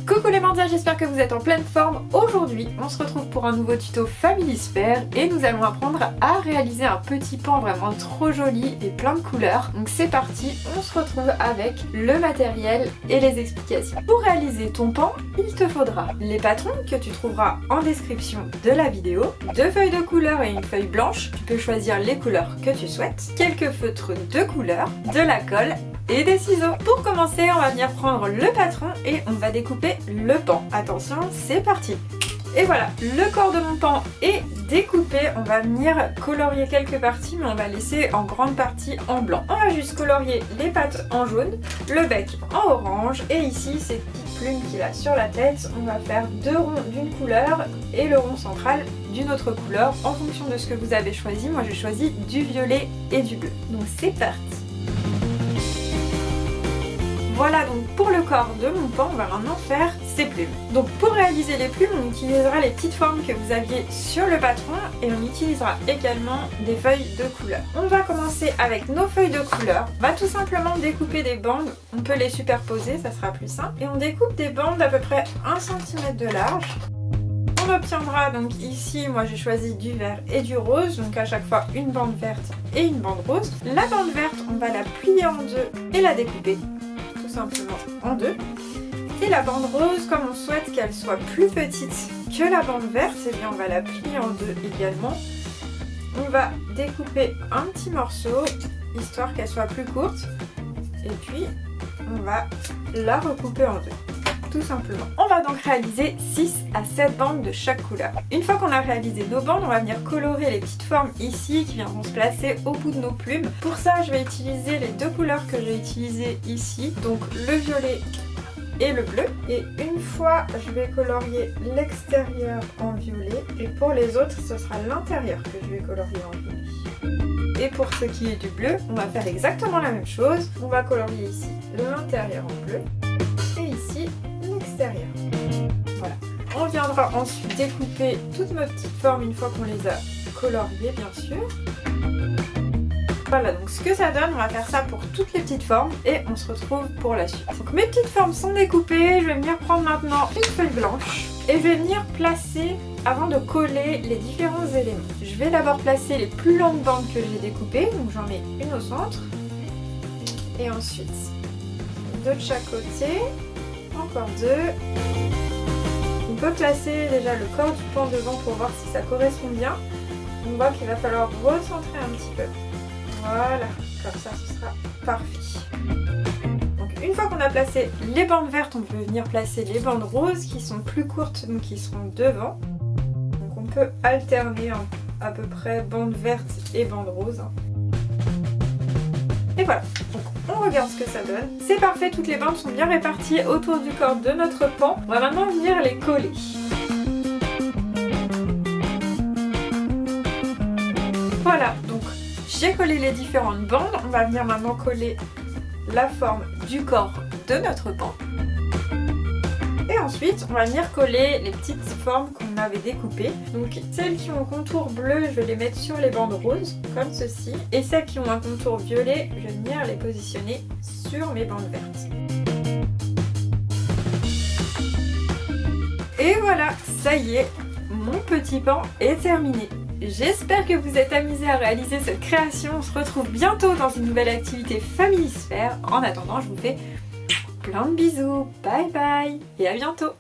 Coucou les mandias, j'espère que vous êtes en pleine forme. Aujourd'hui, on se retrouve pour un nouveau tuto Family Sphere et nous allons apprendre à réaliser un petit pan vraiment trop joli et plein de couleurs. Donc c'est parti, on se retrouve avec le matériel et les explications. Pour réaliser ton pan, il te faudra les patrons que tu trouveras en description de la vidéo, 2 feuilles de couleur et une feuille blanche, tu peux choisir les couleurs que tu souhaites, quelques feutres de couleur, de la colle et des ciseaux. Pour commencer, on va venir prendre le patron et on va découper le pan. Attention, c'est parti. Et voilà, le corps de mon pan est découpé. On va venir colorier quelques parties, mais on va laisser en grande partie en blanc. On va juste colorier les pattes en jaune, le bec en orange, et ici, ces petites plumes qu'il a sur la tête, on va faire 2 ronds d'une couleur et le rond central d'une autre couleur en fonction de ce que vous avez choisi. Moi, j'ai choisi du violet et du bleu. Donc c'est parti. Voilà donc pour le corps de mon pan, on va maintenant faire ses plumes. Donc pour réaliser les plumes, on utilisera les petites formes que vous aviez sur le patron et on utilisera également des feuilles de couleur. On va commencer avec nos feuilles de couleur. On va tout simplement découper des bandes, on peut les superposer, ça sera plus simple. Et on découpe des bandes d'à peu près 1 cm de large. On obtiendra donc ici, moi j'ai choisi du vert et du rose, donc à chaque fois une bande verte et une bande rose. La bande verte, on va la plier en deux et la découper simplement en deux. Et la bande rose, comme on souhaite qu'elle soit plus petite que la bande verte, et bien on va la plier en deux également. On va découper un petit morceau histoire qu'elle soit plus courte et puis on va la recouper en deux. Tout simplement. On va donc réaliser 6 à 7 bandes de chaque couleur. Une fois qu'on a réalisé nos bandes, on va venir colorer les petites formes ici qui viendront se placer au bout de nos plumes. Pour ça, je vais utiliser les 2 couleurs que j'ai utilisées ici, donc le violet et le bleu. Et une fois, je vais colorier l'extérieur en violet et pour les autres, ce sera l'intérieur que je vais colorier en violet. Et pour ce qui est du bleu, on va faire exactement la même chose. On va colorier ici l'intérieur en bleu et ici l'extérieur. Voilà. On viendra ensuite découper toutes nos petites formes une fois qu'on les a coloriées, bien sûr. Voilà, donc ce que ça donne, on va faire ça pour toutes les petites formes et on se retrouve pour la suite. Donc mes petites formes sont découpées, je vais venir prendre maintenant une feuille blanche et je vais venir placer, avant de coller les différents éléments. Je vais d'abord placer les plus longues bandes que j'ai découpées, donc j'en mets une au centre et ensuite 2 de chaque côté. Encore 2. On peut placer déjà le corps du pan devant pour voir si ça correspond bien. On voit qu'il va falloir recentrer un petit peu. Voilà, comme ça ce sera parfait. Donc une fois qu'on a placé les bandes vertes, on peut venir placer les bandes roses qui sont plus courtes, donc qui seront devant. Donc on peut alterner à peu près bande verte et bande rose. Et voilà. On regarde ce que ça donne. C'est parfait, toutes les bandes sont bien réparties autour du corps de notre pan. On va maintenant venir les coller. Voilà, donc j'ai collé les différentes bandes. On va venir maintenant coller la forme du corps de notre pan. Et ensuite, on va venir coller les petites formes qu'on avait découpées. Donc celles qui ont un contour bleu, je vais les mettre sur les bandes roses, comme ceci. Et celles qui ont un contour violet, je vais venir les positionner sur mes bandes vertes. Et voilà, ça y est, mon petit pan est terminé. J'espère que vous êtes amusés à réaliser cette création. On se retrouve bientôt dans une nouvelle activité Family Sphere. En attendant, je vous fais plein de bisous, bye bye et à bientôt.